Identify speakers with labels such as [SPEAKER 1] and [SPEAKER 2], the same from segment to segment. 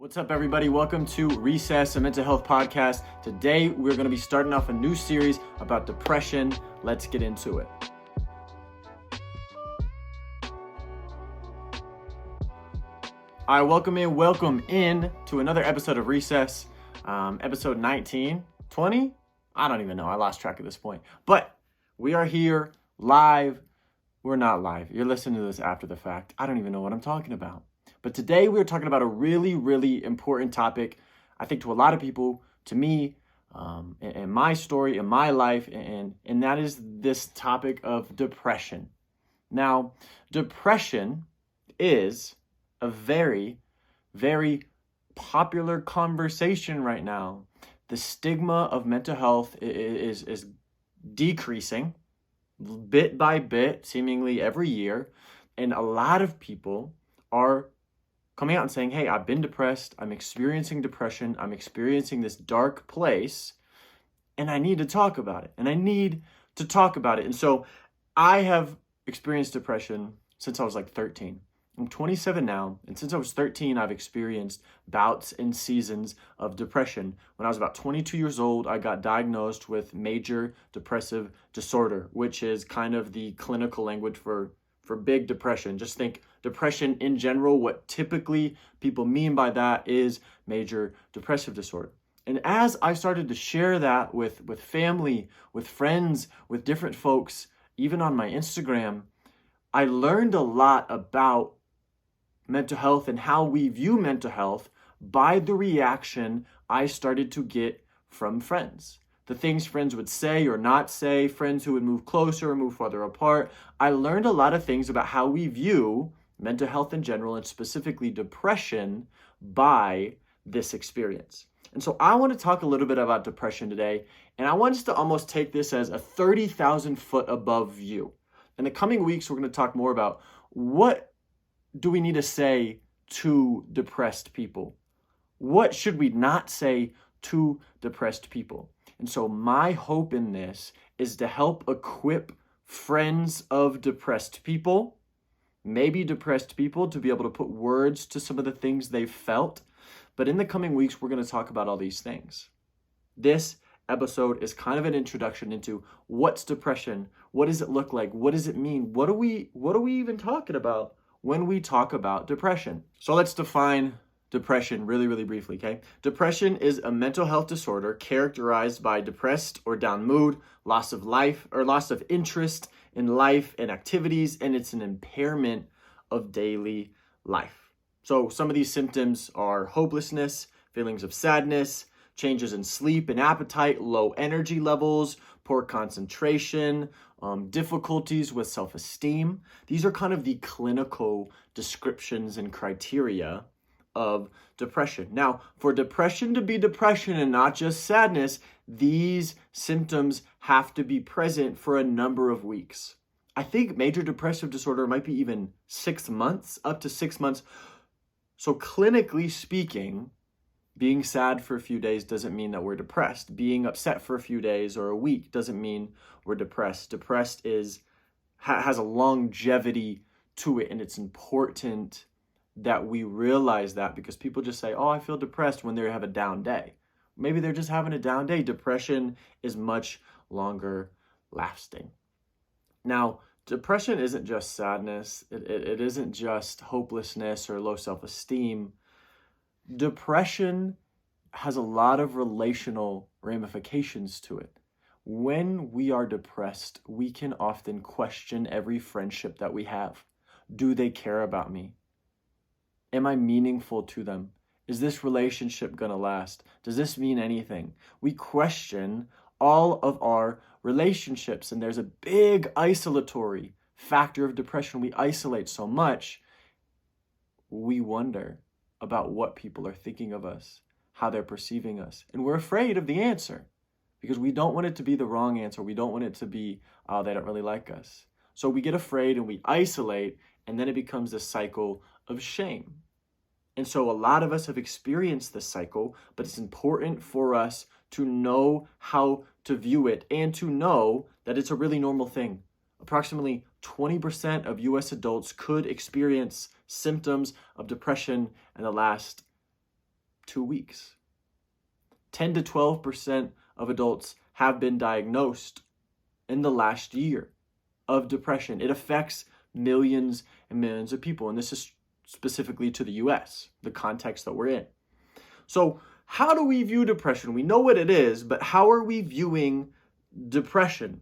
[SPEAKER 1] What's up, everybody? Welcome to Recess, a mental health podcast. Today, we're going to be starting off a new series about depression. Let's get into it. All right, welcome in to another episode of Recess, episode 19, 20? I don't even know. I lost track at this point. But we are here live. We're not live. You're listening to this after the fact. I don't even know what I'm talking about. But today we're talking about a really, really important topic, I think to a lot of people, to me, in my story, in my life, and that is this topic of depression. Now, depression is a very, very popular conversation right now. The stigma of mental health is decreasing bit by bit, seemingly every year, and a lot of people are coming out and saying, hey, I've been depressed, I'm experiencing depression, I'm experiencing this dark place, and I need to talk about it. And so I have experienced depression since I was like 13. I'm 27 now, and since I was 13, I've experienced bouts and seasons of depression. When I was about 22 years old, I got diagnosed with major depressive disorder, which is kind of the clinical language for big depression. Just think depression in general. What typically people mean by that is major depressive disorder. And as I started to share that with family, with friends, with different folks, even on my Instagram, I learned a lot about mental health and how we view mental health by the reaction I started to get from friends. The things friends would say or not say, friends who would move closer or move farther apart. I learned a lot of things about how we view mental health in general and specifically depression by this experience. And so I want to talk a little bit about depression today, and I want us to almost take this as a 30,000 foot above view. In the coming weeks, we're going to talk more about what do we need to say to depressed people? What should we not say to depressed people? And so my hope in this is to help equip friends of depressed people, maybe depressed people, to be able to put words to some of the things they've felt. But in the coming weeks, we're going to talk about all these things. This episode is kind of an introduction into what's depression, what does it look like, what does it mean, what are we even talking about when we talk about depression? So let's define depression really, really briefly, okay? Depression is a mental health disorder characterized by depressed or down mood, loss of life or loss of interest in life and activities, and it's an impairment of daily life. So some of these symptoms are hopelessness, feelings of sadness, changes in sleep and appetite, low energy levels, poor concentration, difficulties with self-esteem. These are kind of the clinical descriptions and criteria of depression. Now, for depression to be depression and not just sadness, these symptoms have to be present for a number of weeks. I think major depressive disorder might be even 6 months, up to 6 months. So clinically speaking, being sad for a few days doesn't mean that we're depressed. Being upset for a few days or a week doesn't mean we're depressed. Depressed has a longevity to it, and it's important that we realize that, because people just say, oh, I feel depressed when they have a down day. Maybe they're just having a down day. Depression is much longer lasting. Now, depression isn't just sadness. It isn't just hopelessness or low self-esteem. Depression has a lot of relational ramifications to it. When we are depressed, we can often question every friendship that we have. Do they care about me? Am I meaningful to them? Is this relationship going to last? Does this mean anything? We question all of our relationships, and there's a big isolatory factor of depression. We isolate so much, we wonder about what people are thinking of us, how they're perceiving us, and we're afraid of the answer because we don't want it to be the wrong answer. We don't want it to be, oh, they don't really like us. So we get afraid and we isolate, and then it becomes this cycle of shame. And so a lot of us have experienced this cycle, but it's important for us to know how to view it and to know that it's a really normal thing. Approximately 20% of US adults could experience symptoms of depression in the last 2 weeks. 10 to 12% of adults have been diagnosed in the last year of depression. It affects millions and millions of people, and this is specifically to the US, the context that we're in. So how do we view depression? We know what it is, but how are we viewing depression?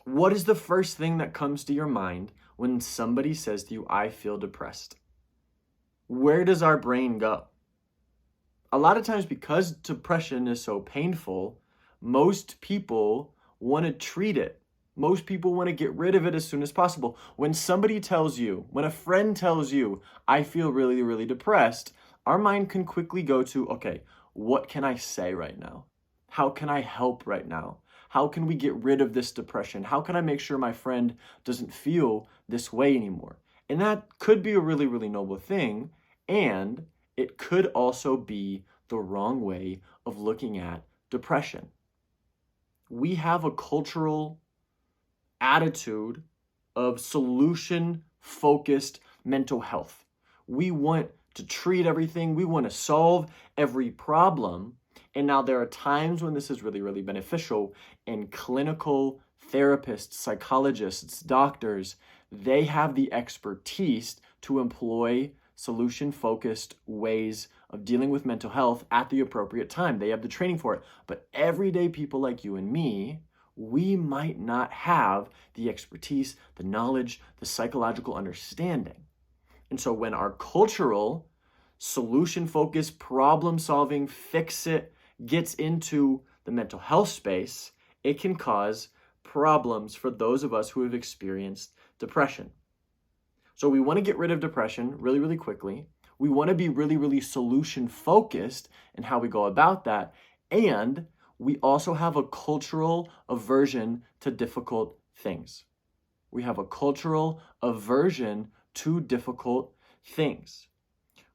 [SPEAKER 1] What is the first thing that comes to your mind when somebody says to you, I feel depressed? Where does our brain go? A lot of times, because depression is so painful, most people want to treat it. Most people want to get rid of it as soon as possible. When somebody tells you, when a friend tells you, I feel really, really depressed, our mind can quickly go to, okay, what can I say right now? How can I help right now? How can we get rid of this depression? How can I make sure my friend doesn't feel this way anymore? And that could be a really, really noble thing. And it could also be the wrong way of looking at depression. We have a cultural attitude of solution-focused mental health. We want to treat everything. We want to solve every problem. And now there are times when this is really, really beneficial, and clinical therapists, psychologists, doctors, they have the expertise to employ solution-focused ways of dealing with mental health at the appropriate time. They have the training for it. But everyday people like you and me, we might not have the expertise, the knowledge, the psychological understanding. And so when our cultural solution-focused, problem-solving, fix-it gets into the mental health space, it can cause problems for those of us who have experienced depression. So we want to get rid of depression really, really quickly. We want to be really, really solution-focused in how we go about that. And we also have a cultural aversion to difficult things. We have a cultural aversion to difficult things.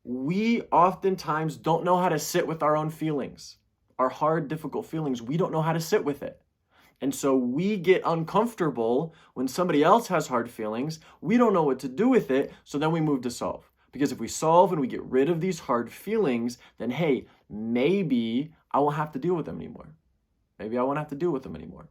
[SPEAKER 1] We oftentimes don't know how to sit with our own feelings, our hard, difficult feelings. We don't know how to sit with it. And so we get uncomfortable when somebody else has hard feelings. We don't know what to do with it. So then we move to solve. Because if we solve and we get rid of these hard feelings, then hey, maybe I won't have to deal with them anymore. Maybe I won't have to deal with them anymore.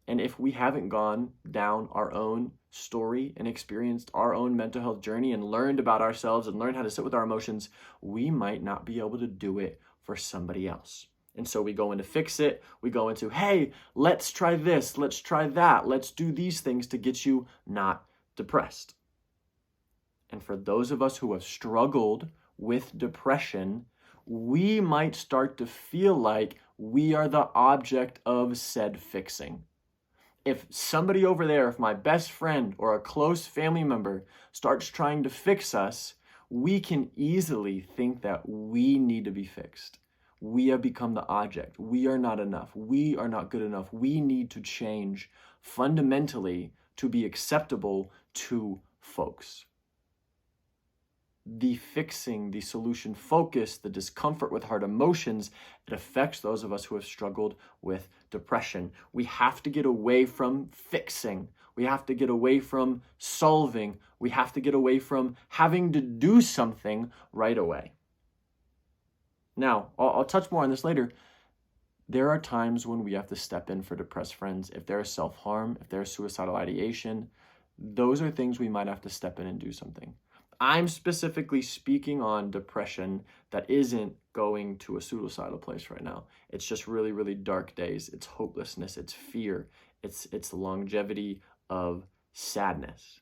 [SPEAKER 1] And if we haven't gone down our own story and experienced our own mental health journey and learned about ourselves and learned how to sit with our emotions, we might not be able to do it for somebody else. And so we go into fix it. We go into, hey, let's try this. Let's try that. Let's do these things to get you not depressed. And for those of us who have struggled with depression, we might start to feel like we are the object of said fixing. If somebody over there, if my best friend or a close family member starts trying to fix us, we can easily think that we need to be fixed. We have become the object. We are not enough. We are not good enough. We need to change fundamentally to be acceptable to folks. The fixing, the solution focus, the discomfort with hard emotions, it affects those of us who have struggled with depression. We have to get away from fixing. We have to get away from solving. We have to get away from having to do something right away. Now, I'll touch more on this later. There are times when we have to step in for depressed friends. If there is self-harm, if there is suicidal ideation, those are things we might have to step in and do something. I'm specifically speaking on depression that isn't going to a suicidal place right now. It's just really, really dark days. It's hopelessness. It's fear. It's the longevity of sadness.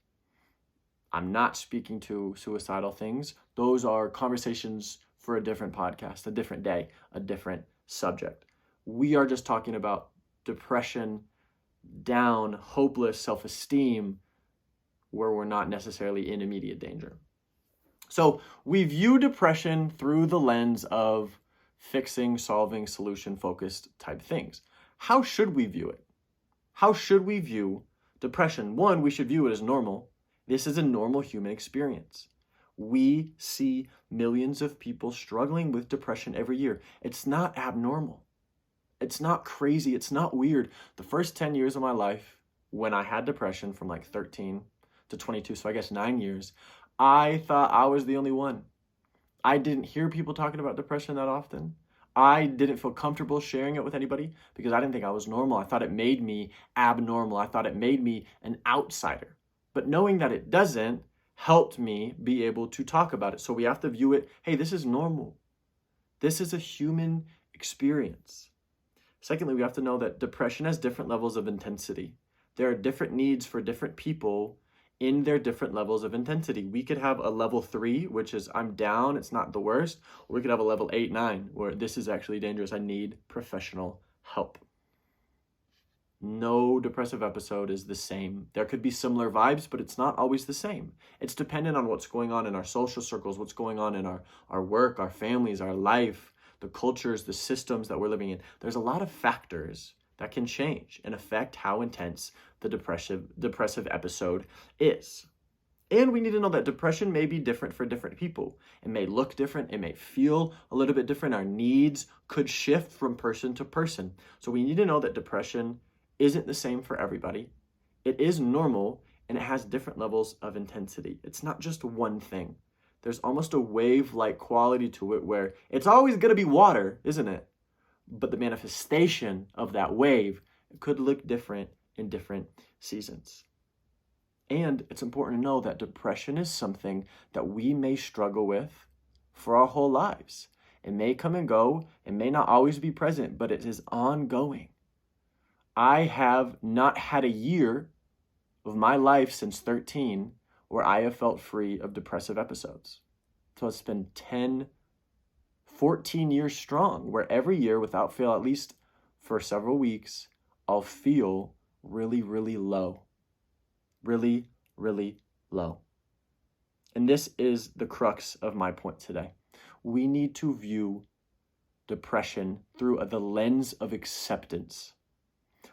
[SPEAKER 1] I'm not speaking to suicidal things. Those are conversations for a different podcast, a different day, a different subject. We are just talking about depression, down, hopeless, self-esteem, where we're not necessarily in immediate danger. So we view depression through the lens of fixing, solving, solution-focused type things. How should we view it? How should we view depression? One, we should view it as normal. This is a normal human experience. We see millions of people struggling with depression every year. It's not abnormal. It's not crazy. It's not weird. The first 10 years of my life, when I had depression from like 13 to 22, so I guess 9 years, I thought I was the only one. I didn't hear people talking about depression that often. I didn't feel comfortable sharing it with anybody because I didn't think I was normal. I thought it made me abnormal. I thought it made me an outsider. But knowing that it doesn't helped me be able to talk about it. So we have to view it, hey, this is normal. This is a human experience. Secondly, we have to know that depression has different levels of intensity. There are different needs for different people in their different levels of intensity. We could have a level 3, which is I'm down, it's not the worst. Or we could have a level 8, 9, where this is actually dangerous. I need professional help. No depressive episode is the same. There could be similar vibes, but it's not always the same. It's dependent on what's going on in our social circles, what's going on in our work, our families, our life, the cultures, the systems that we're living in. There's a lot of factors that can change and affect how intense the depressive episode is. And we need to know that depression may be different for different people. It may look different. It may feel a little bit different. Our needs could shift from person to person. So we need to know that depression isn't the same for everybody. It is normal, and it has different levels of intensity. It's not just one thing. There's almost a wave-like quality to it where it's always going to be water, isn't it? But the manifestation of that wave could look different in different seasons. And it's important to know that depression is something that we may struggle with for our whole lives. It may come and go. It may not always be present, but it is ongoing. I have not had a year of my life since 13 where I have felt free of depressive episodes. So it's been 10, 14 years strong, where every year, without fail, at least for several weeks, I'll feel really, really low. Really, really low. And this is the crux of my point today. We need to view depression through the lens of acceptance.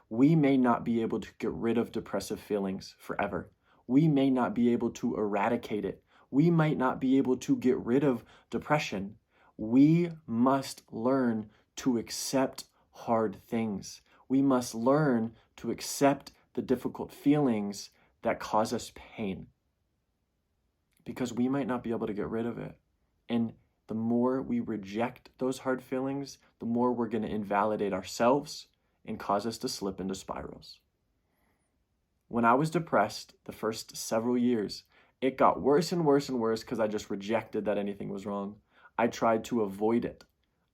[SPEAKER 1] We may not be able to get rid of depressive feelings forever. We may not be able to eradicate it. We might not be able to get rid of depression. We must learn to accept hard things. We must learn to accept the difficult feelings that cause us pain, because we might not be able to get rid of it. And the more we reject those hard feelings, the more we're going to invalidate ourselves and cause us to slip into spirals. When I was depressed the first several years, it got worse and worse and worse because I just rejected that anything was wrong. I tried to avoid it.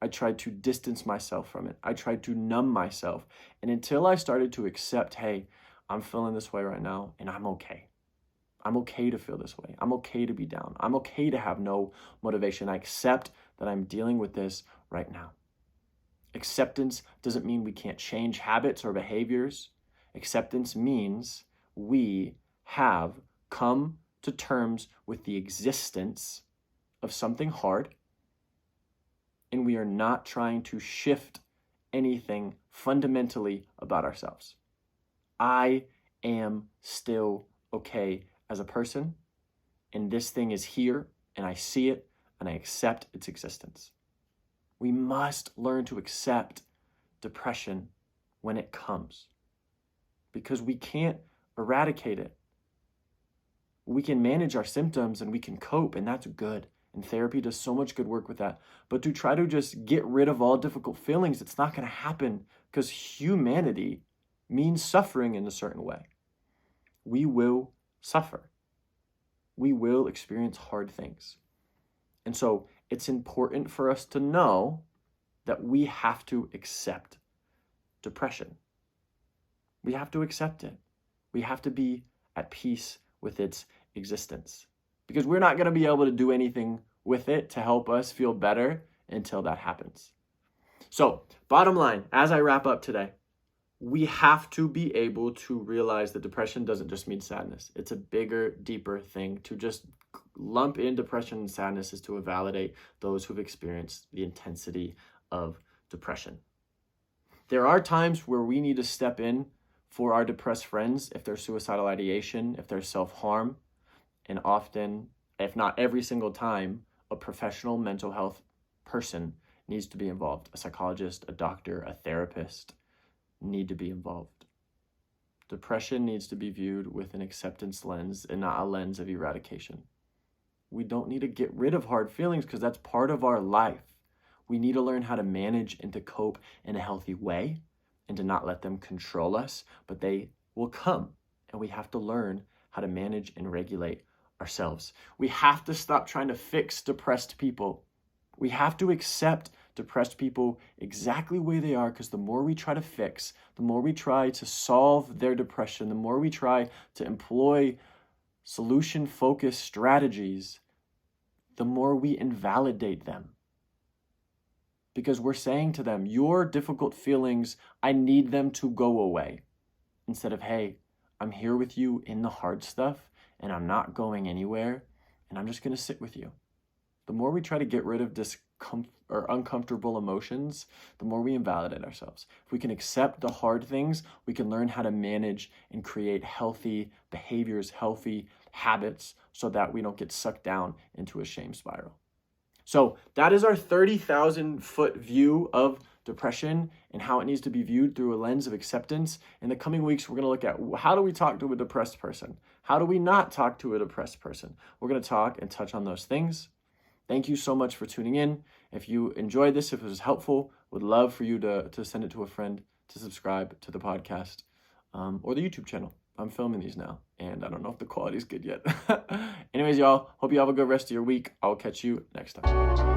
[SPEAKER 1] I tried to distance myself from it. I tried to numb myself. And until I started to accept, hey, I'm feeling this way right now, and I'm okay. I'm okay to feel this way. I'm okay to be down. I'm okay to have no motivation. I accept that I'm dealing with this right now. Acceptance doesn't mean we can't change habits or behaviors. Acceptance means we have come to terms with the existence of something hard, and we are not trying to shift anything fundamentally about ourselves. I am still okay as a person, and this thing is here, and I see it, and I accept its existence. We must learn to accept depression when it comes, because we can't eradicate it. We can manage our symptoms and we can cope, and that's good. And therapy does so much good work with that. But to try to just get rid of all difficult feelings, it's not going to happen, because humanity means suffering in a certain way. We will suffer. We will experience hard things. And so it's important for us to know that we have to accept depression. We have to accept it. We have to be at peace with its existence, because we're not going to be able to do anything with it to help us feel better until that happens. So, bottom line, as I wrap up today, we have to be able to realize that depression doesn't just mean sadness. It's a bigger, deeper thing. To just lump in depression and sadness is to invalidate those who've experienced the intensity of depression. There are times where we need to step in for our depressed friends if there's suicidal ideation, if there's self-harm, and often, if not every single time, a professional mental health person needs to be involved. A psychologist, a doctor, a therapist need to be involved. Depression needs to be viewed with an acceptance lens and not a lens of eradication. We don't need to get rid of hard feelings because that's part of our life. We need to learn how to manage and to cope in a healthy way and to not let them control us, but they will come, and we have to learn how to manage and regulate ourselves. We have to stop trying to fix depressed people. We have to accept depressed people exactly the way they are, because the more we try to fix, the more we try to solve their depression, the more we try to employ solution-focused strategies, the more we invalidate them. Because we're saying to them, your difficult feelings, I need them to go away. Instead of, hey, I'm here with you in the hard stuff, and I'm not going anywhere, and I'm just going to sit with you. The more we try to get rid of uncomfortable emotions, the more we invalidate ourselves. If we can accept the hard things, we can learn how to manage and create healthy behaviors, healthy habits, so that we don't get sucked down into a shame spiral. So that is our 30,000-foot view of depression and how it needs to be viewed through a lens of acceptance. In the coming weeks, we're going to look at how do we talk to a depressed person? How do we not talk to a depressed person? We're going to talk and touch on those things. Thank you so much for tuning in. If you enjoyed this, if it was helpful, would love for you to send it to a friend, to subscribe to the podcast or the YouTube channel. I'm filming these now, and I don't know if the quality is good yet. Anyways, y'all, hope you have a good rest of your week. I'll catch you next time.